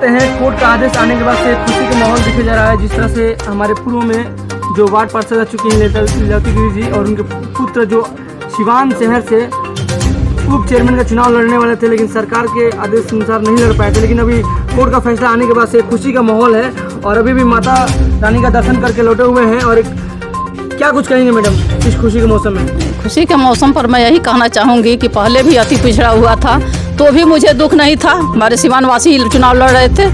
करते हैं, कोर्ट का आदेश आने के बाद से खुशी का माहौल दिखा जा रहा है। जिस तरह से हमारे पूर्व में जो वार्ड पार्षद रह चुके हैं लीलावती गिरी जी और उनके पुत्र जो सिवान शहर से उप चेयरमैन का चुनाव लड़ने वाले थे, लेकिन सरकार के आदेश अनुसार नहीं लड़ पाए थे। लेकिन अभी कोर्ट का फैसला आने के बाद से खुशी का माहौल है और अभी भी माता रानी का दर्शन करके लौटे हुए हैं। और क्या कुछ कहेंगे मैडम इस खुशी के मौसम में? खुशी के मौसम पर मैं यही कहना चाहूँगी कि पहले भी अति पिछड़ा हुआ था तो भी मुझे दुख नहीं था। हमारे सिवान वासी चुनाव लड़ रहे थे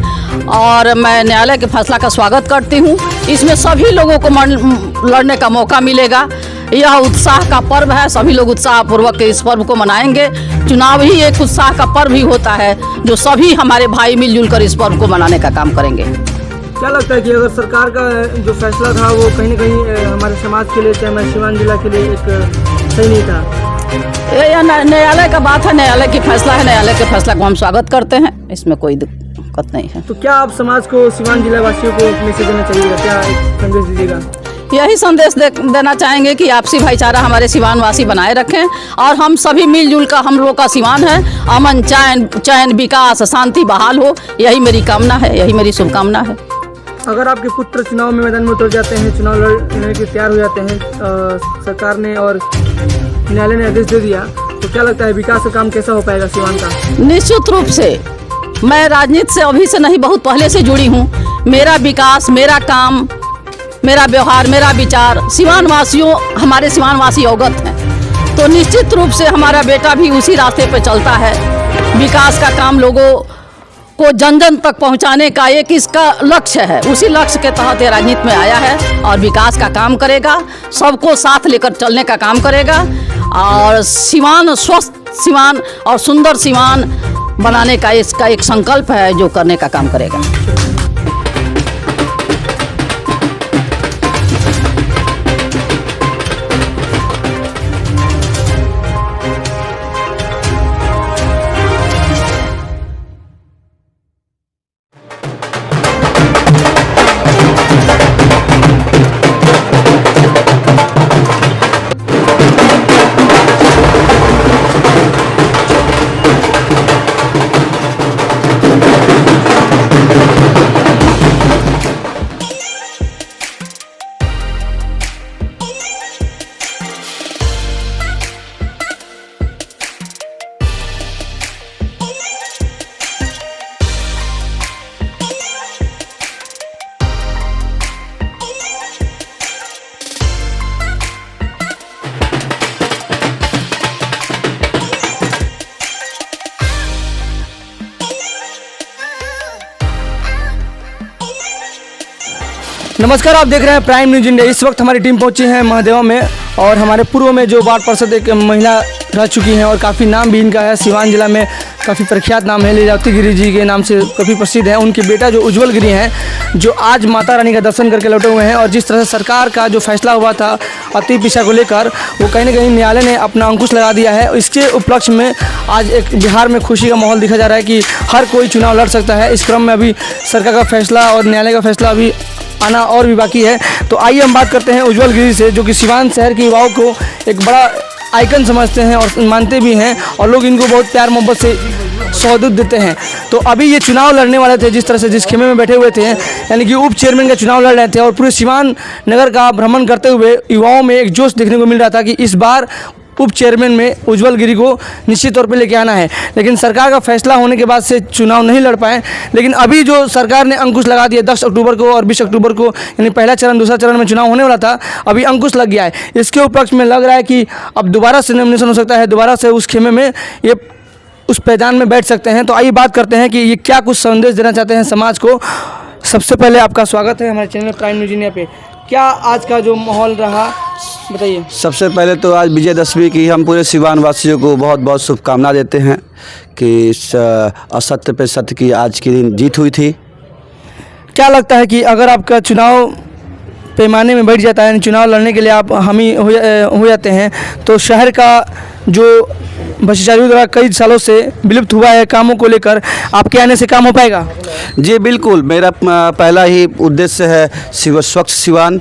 और मैं न्यायालय के फैसला का स्वागत करती हूँ। इसमें सभी लोगों को लड़ने का मौका मिलेगा। यह उत्साह का पर्व है, सभी लोग उत्साहपूर्वक इस पर्व को मनाएंगे। चुनाव ही एक उत्साह का पर्व ही होता है जो सभी हमारे भाई मिलजुल कर इस पर्व को मनाने का काम करेंगे। क्या लगता है कि अगर सरकार का जो फैसला था वो कहीं न कहीं हमारे समाज के लिए, चाहे हमारे सिवान जिला के लिए एक सही नहीं था? ये न्यायालय का बात है, न्यायालय की फैसला है, न्यायालय के फैसला को हम स्वागत करते हैं, इसमें कोई दिक्कत नहीं है। तो क्या आप समाज को, सिवान जिला वासियों को मैसेज देना चाहिएगा, क्या एक संदेश दीजिएगा? यही संदेश देना चाहेंगे कि आपसी भाईचारा हमारे सिवान वासी बनाए रखें और हम सभी मिलजुल कर, हम लोग का सिवान है, अमन चैन विकास शांति बहाल हो, यही मेरी कामना है, यही मेरी शुभकामना है। अगर आपके पुत्र चुनाव में मैदान में उतर जाते हैं, चुनाव लड़ने के तैयार हो जाते हैं, सरकार ने और न्यायालय ने आदेश दे दिया, तो क्या लगता है विकास का काम कैसा हो पाएगा सिवान का? निश्चित रूप से मैं राजनीति से अभी से नहीं, बहुत पहले से जुड़ी हूँ। मेरा विकास, मेरा काम, मेरा व्यवहार, मेरा विचार सिवान वासियों, हमारे सिवान वासी अवगत हैं, तो निश्चित रूप से हमारा बेटा भी उसी रास्ते पर चलता है। विकास का काम लोगों को जन जन तक पहुंचाने का एक इसका लक्ष्य है, उसी लक्ष्य के तहत ये राजनीति में आया है और विकास का काम करेगा, सबको साथ लेकर चलने का काम करेगा और सिवान, स्वस्थ सिवान और सुंदर सिवान बनाने का इसका एक संकल्प है जो करने का काम करेगा। नमस्कार, आप देख रहे हैं प्राइम न्यूज इंडिया। इस वक्त हमारी टीम पहुंची है महादेवा में और हमारे पूर्व में जो वार्ड पार्षद एक महिला रह चुकी हैं और काफ़ी नाम भी इनका है, सिवान जिला में काफ़ी प्रख्यात नाम है, लीलावती गिरी जी के नाम से काफ़ी प्रसिद्ध है। उनके बेटा जो उज्जवल गिरी हैं, जो आज माता रानी का दर्शन करके लौटे हुए हैं और जिस तरह से सरकार का जो फैसला हुआ था अति पिछड़ा को लेकर, वो कहीं ना कहीं न्यायालय ने अपना अंकुश लगा दिया है। इसके उपलक्ष्य में आज एक बिहार में खुशी का माहौल दिखा जा रहा है कि हर कोई चुनाव लड़ सकता है। इस क्रम में अभी सरकार का फैसला और न्यायालय का फैसला अभी आना और भी बाकी है। तो आइए हम बात करते हैं उज्जवल गिरी से, जो कि सिवान शहर के युवाओं को एक बड़ा आइकन समझते हैं और मानते भी हैं और लोग इनको बहुत प्यार मोहब्बत से सौदूत देते हैं। तो अभी ये चुनाव लड़ने वाले थे, जिस तरह से जिस खेमे में बैठे हुए थे, यानी कि उप चेयरमैन का चुनाव लड़ रहे थे और पूरे सिवान नगर का भ्रमण करते हुए युवाओं में एक जोश देखने को मिल रहा था कि इस बार उप चेयरमैन में उज्जवल गिरी को निश्चित तौर पे लेके आना है। लेकिन सरकार का फैसला होने के बाद से चुनाव नहीं लड़ पाए। लेकिन अभी जो सरकार ने अंकुश लगा दिया 10 अक्टूबर को और 20 अक्टूबर को, यानी पहला चरण दूसरा चरण में चुनाव होने वाला था, अभी अंकुश लग गया है। इसके उपलक्ष्य में लग रहा है कि अब दोबारा से नॉमिनेशन हो सकता है, दोबारा से उस खेमे में ये उस मैदान में बैठ सकते हैं। तो आइए बात करते हैं कि ये क्या कुछ संदेश देना चाहते हैं समाज को। सबसे पहले आपका स्वागत है हमारे चैनल प्राइम न्यूज इंडिया पे। क्या आज का जो माहौल रहा बताइए? सबसे पहले तो आज विजयदशमी की हम पूरे सिवान वासियों को बहुत बहुत शुभकामना देते हैं कि इस असत्य पे सत्य की आज के दिन जीत हुई थी। क्या लगता है कि अगर आपका चुनाव पैमाने में बैठ जाता है, चुनाव लड़ने के लिए आप हामी हो जाते हैं, तो शहर का जो भ्रष्टाचारियों द्वारा कई सालों से विलुप्त हुआ है कामों को लेकर, आपके आने से काम हो पाएगा? जी बिल्कुल, मेरा पहला ही उद्देश्य है स्वच्छ सिवान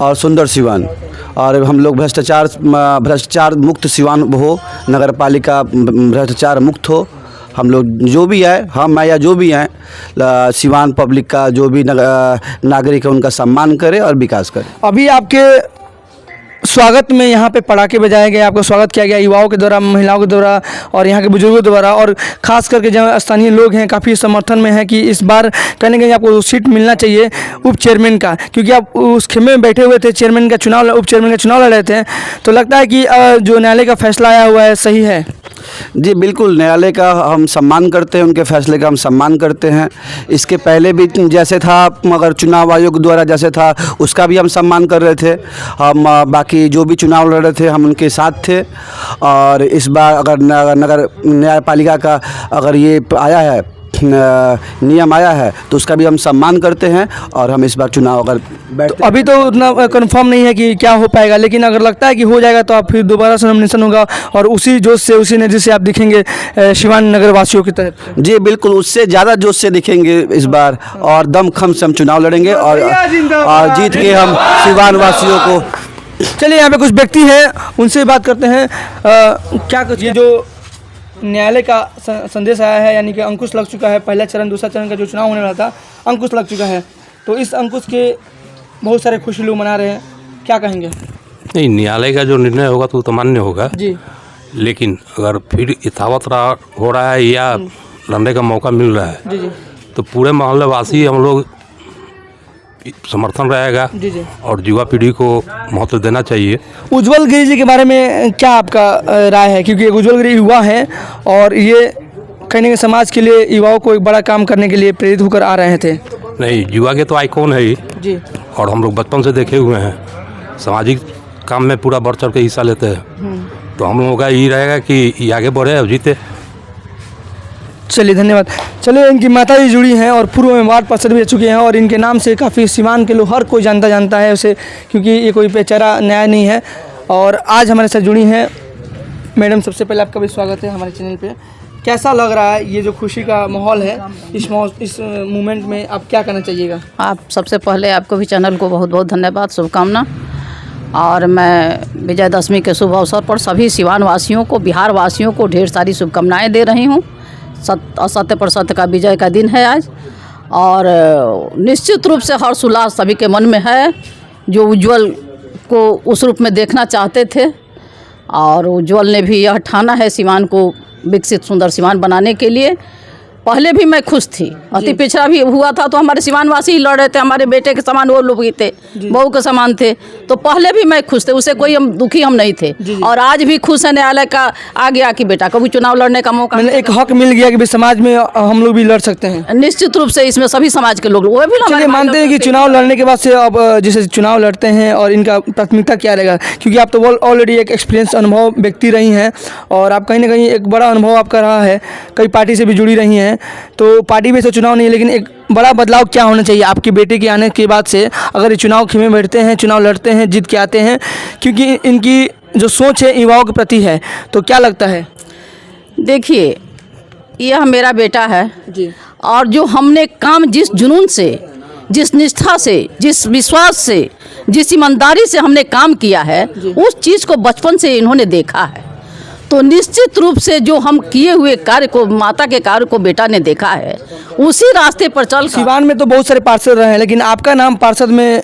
और सुंदर सिवान, और हम लोग भ्रष्टाचार मुक्त सिवान हो, नगर पालिका भ्रष्टाचार मुक्त हो, हम लोग जो भी है, हम या जो भी हैं, सिवान पब्लिक का जो भी नागरिक है उनका सम्मान करें और विकास करें। अभी आपके स्वागत में यहाँ पे पटाखे बजाए गए, आपका स्वागत किया गया युवाओं के द्वारा, महिलाओं के द्वारा और यहाँ के बुजुर्गों द्वारा, और ख़ास करके जो स्थानीय लोग हैं काफ़ी समर्थन में है कि इस बार कहीं ना कहीं आपको सीट मिलना चाहिए उप चेयरमैन का, क्योंकि आप उस खेमे में बैठे हुए थे, चेयरमैन का चुनाव, उप चेयरमैन का चुनाव लड़ रहे थे। तो लगता है कि जो न्यायालय का फैसला आया हुआ है सही है? जी बिल्कुल, न्यायालय का हम सम्मान करते हैं, उनके फैसले का हम सम्मान करते हैं। इसके पहले भी जैसे था, मगर चुनाव आयोग द्वारा जैसे था उसका भी हम सम्मान कर रहे थे। हम बाकी जो भी चुनाव लड़ रहे थे हम उनके साथ थे, और इस बार अगर नगर न्यायपालिका का अगर ये आया है, नियम आया है, तो उसका भी हम सम्मान करते हैं। और हम इस बार चुनाव अगर तो अभी तो उतना कंफर्म नहीं है कि क्या हो पाएगा, लेकिन अगर लगता है कि हो जाएगा तो आप फिर दोबारा से नॉमिनेशन होगा और उसी जोश से, उसी एनर्जी से आप दिखेंगे सिवान नगर वासियों की तरफ? जी बिल्कुल, उससे ज़्यादा जोश से दिखेंगे इस बार, और दमखम से हम चुनाव लड़ेंगे और जीत के हम सिवान वासियों को। चलिए यहाँ पे कुछ व्यक्ति हैं, उनसे बात करते हैं। क्या कुछ ये जो न्यायालय का संदेश आया है, यानी कि अंकुश लग चुका है, पहला चरण दूसरा चरण का जो चुनाव होने वाला था अंकुश लग चुका है, तो इस अंकुश के बहुत सारे खुशी लोग मना रहे हैं, क्या कहेंगे? नहीं, न्यायालय का जो निर्णय होगा तो मान्य होगा जी, लेकिन अगर फिर यथावत हो रहा है या लड़ने का मौका मिल रहा है जी जी तो पूरे मोहल्ले वासी हम लोग समर्थन रहेगा जी जी। और युवा पीढ़ी को महत्व देना चाहिए। उज्जवल गिरी जी के बारे में क्या आपका राय है? क्योंकि उज्जवल गिरी युवा हैं और ये कहीं ना कहीं समाज के लिए, युवाओं को एक बड़ा काम करने के लिए प्रेरित होकर आ रहे थे। नहीं, युवा के तो आइकॉन है ही जी, और हम लोग बचपन से देखे हुए हैं, सामाजिक काम में पूरा बढ़ चढ़ के हिस्सा लेते हैं, तो हम लोगों का यही रहेगा कि ये आगे बढ़े और जीते। चलिए धन्यवाद। चलिए, इनकी माता जी जुड़ी हैं और पूर्व में वार्ड पार्षद भी रह चुके हैं और इनके नाम से काफ़ी सिवान के लोग, हर कोई जानता है उसे, क्योंकि ये कोई बेचारा न्याय नहीं है। और आज हमारे साथ जुड़ी हैं मैडम। सबसे पहले आपका भी स्वागत है हमारे चैनल पे। कैसा लग रहा है ये जो खुशी का माहौल है, इस मोमेंट में आप क्या करना चाहिएगा? आप सबसे पहले आपको भी चैनल को बहुत बहुत धन्यवाद, शुभकामना। और मैं विजयदशमी के शुभ अवसर पर सभी सिवान वासियों को, बिहार वासियों को ढेर सारी शुभकामनाएं दे रही हूँ। असत्य पर सत्य का विजय का दिन है आज, और निश्चित रूप से हर्ष उल्लास सभी के मन में है जो उज्जवल को उस रूप में देखना चाहते थे, और उज्जवल ने भी यह ठाना है सिवान को विकसित सुंदर सिवान बनाने के लिए। पहले भी मैं खुश थी, अति पिछड़ा भी हुआ था तो हमारे सिवानवासी ही लड़ रहे थे, हमारे बेटे के समान वो लोग ही थे, बहू के समान थे, तो पहले भी मैं खुश थे, उससे कोई हम दुखी हम नहीं थे। और आज भी खुश है, न्यायालय का आ गया कि बेटा को भी चुनाव लड़ने का मौका, एक हक मिल गया कि समाज में हम लोग भी लड़ सकते हैं। निश्चित रूप से इसमें सभी समाज के लोग वो भी चलिए, मानते हैं कि चुनाव लड़ने के बाद से अब जैसे चुनाव लड़ते हैं और इनका प्राथमिकता क्या रहेगा, क्योंकि आप तो ऑलरेडी एक एक्सपीरियंस अनुभव व्यक्ति रही हैं और आप कहीं ना कहीं एक बड़ा अनुभव आपका रहा है, कई पार्टी से भी जुड़ी रही हैं, तो पार्टी में से चुनाव नहीं, लेकिन एक बड़ा बदलाव क्या होना चाहिए आपके बेटे के आने के बाद से, अगर ये चुनाव खेमे बैठते हैं, चुनाव लड़ते हैं, जीत के आते हैं, क्योंकि इनकी जो सोच है युवाओं के प्रति है, तो क्या लगता है? देखिए, यह मेरा बेटा है जी, और जो हमने काम जिस जुनून से, जिस निष्ठा से, जिस विश्वास से, जिस ईमानदारी से हमने काम किया है, उस चीज़ को बचपन से इन्होंने देखा है, तो निश्चित रूप से जो हम किए हुए कार्य को, माता के कार्य को बेटा ने देखा है, उसी रास्ते पर चल। सिवान में तो बहुत सारे पार्षद रहे हैं, लेकिन आपका नाम पार्षद में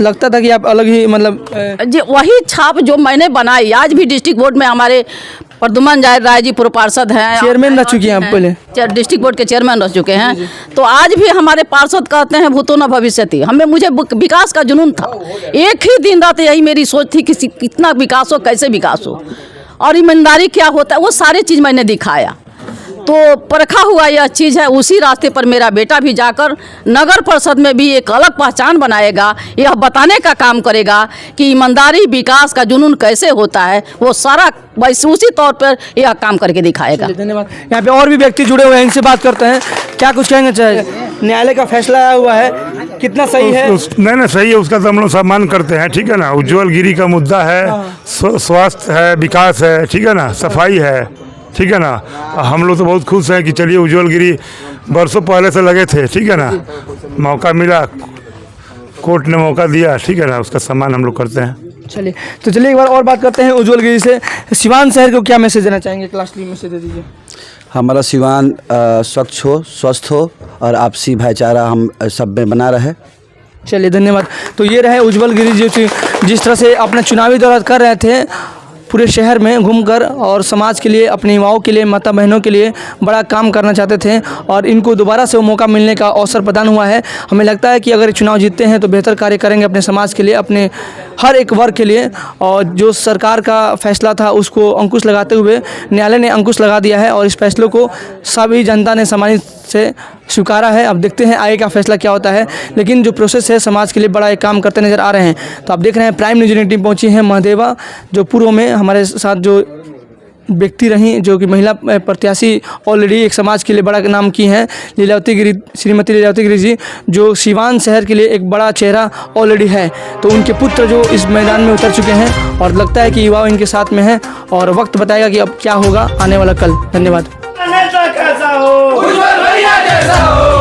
लगता था कि आप अलग ही, मतलब जी, वही छाप जो मैंने बनाई, आज भी डिस्ट्रिक्ट बोर्ड में हमारे प्रद्युमन राय जी पूर्व पार्षद हैं, चेयरमैन रह चुके हैं आप, पहले डिस्ट्रिक्ट बोर्ड के चेयरमैन रह चुके हैं, तो आज भी हमारे पार्षद कहते हैं भूतो न भविष्यति। मुझे विकास का जुनून था, एक ही दिन रात यही मेरी सोच थी कि कितना विकास हो, कैसे विकास हो और ईमानदारी क्या होता है, वो सारी चीज़ मैंने दिखाया, तो परखा हुआ यह चीज़ है। उसी रास्ते पर मेरा बेटा भी जाकर नगर परिषद में भी एक अलग पहचान बनाएगा, यह बताने का काम करेगा कि ईमानदारी, विकास का जुनून कैसे होता है, वो सारा वैसे उसी तौर पर यह काम करके दिखाएगा। धन्यवाद। यहाँ पे और भी व्यक्ति जुड़े हुए हैं, इनसे बात करते हैं। क्या कुछ कहना चाहिए? न्यायालय का फैसला आया हुआ है, कितना सही है? नहीं सही है, उसका तो हम लोग सम्मान करते हैं, ठीक है ना। उज्जवल गिरी का मुद्दा है, स्वास्थ्य है, विकास है, ठीक है ना, सफाई है, ठीक है ना। हम लोग तो बहुत खुश हैं कि चलिए उज्जवल गिरी बरसों पहले से लगे थे, ठीक है ना, मौका मिला, कोर्ट ने मौका दिया, ठीक है ना, उसका सम्मान हम लोग करते हैं। चलिए, तो चलिए एक बार और बात करते हैं उज्जवल गिरी से। सिवान शहर को क्या मैसेज देना चाहेंगे? क्लास मैसेज दे दीजिए। हमारा सिवान स्वच्छ हो, स्वस्थ हो और आपसी भाईचारा हम सब में बना रहे। चलिए धन्यवाद। तो ये रहे उज्जवल गिरी जो जिस तरह से अपना चुनावी दौरा कर रहे थे पूरे शहर में घूमकर और समाज के लिए, अपने युवाओं के लिए, माता बहनों के लिए बड़ा काम करना चाहते थे और इनको दोबारा से वो मौका मिलने का अवसर प्रदान हुआ है। हमें लगता है कि अगर चुनाव जीतते हैं तो बेहतर कार्य करेंगे अपने समाज के लिए, अपने हर एक वर्ग के लिए। और जो सरकार का फैसला था उसको अंकुश लगाते हुए न्यायालय ने अंकुश लगा दिया है और इस फैसलों को सभी जनता ने सम्मानित से स्वीकारा है। अब देखते हैं आगे का फैसला क्या होता है, लेकिन जो प्रोसेस है समाज के लिए बड़ा एक काम करते नज़र आ रहे हैं। तो आप देख रहे हैं प्राइम न्यूज़ टीम पहुंची है महादेवा, जो पूर्व में हमारे साथ जो व्यक्ति रहीं, जो कि महिला प्रत्याशी ऑलरेडी एक समाज के लिए बड़ा नाम की हैं, लीलावती गिरी, श्रीमती लीलावती गिरी जी, जो सिवान शहर के लिए एक बड़ा चेहरा ऑलरेडी है। तो उनके पुत्र जो इस मैदान में उतर चुके हैं और लगता है कि युवा इनके साथ में हैं और वक्त बताएगा कि अब क्या होगा आने वाला कल। धन्यवाद। नेता कैसा हो, उज्जवल भैया जैसा हो।